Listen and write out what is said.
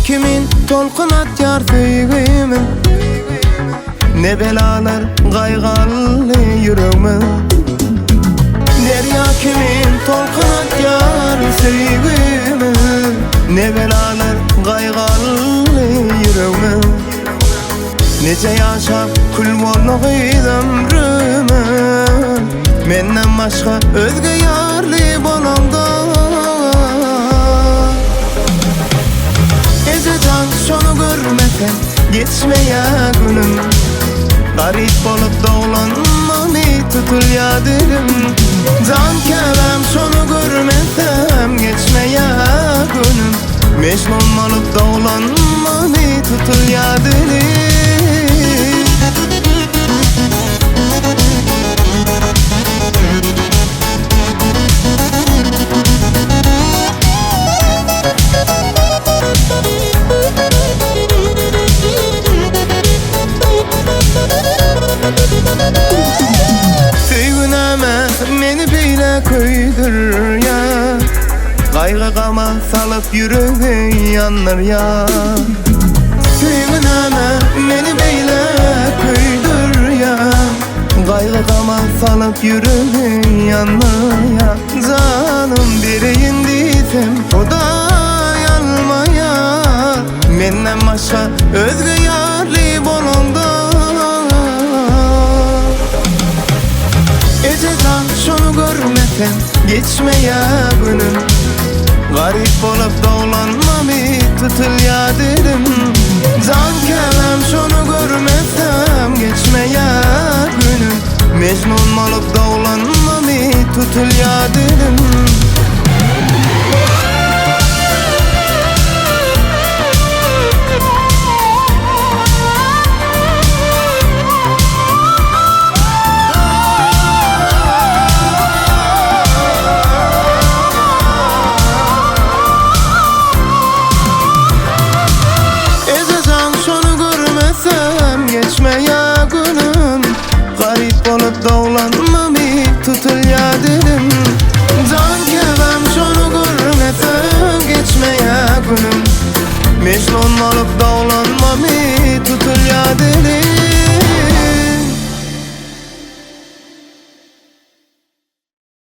kimin tolkunat yar söýgümi, ne belalar gaýgaly yüreğime. Derya kimin tolkunat yar söýgümi, ne belalar gaýgaly yüreğime. Nece yaşap kül bolmagydy ömrüme, menden başga özge yarly bolanda. Ececan şonu görmesen geçmeye günüm, garip bolup doğlanmamy tutul ýadyrim. Can kelem şonu görmesem geçmeye günüm, mecnun bolup doğlanmamy tutul ýadyrim. Süýgüneme meni beýle köýdür ya, gaýgy gama salyp yüreği yanlar ya. Süýgüneme meni beýle köýdür ya, gaýgy gama salyp yüreği yanlar ya. Canım bereýin diýsem Hudaý almaýar, menden başga özge ýarly bolanda. Ececan şonu görmesen geçmeye günüm, garip bolup doğlanmamy tutul ýadyrim. Can kelem şonu görmesem geçmeye günüm, mecnun bolup doğlanmamy tutul ýadyrim.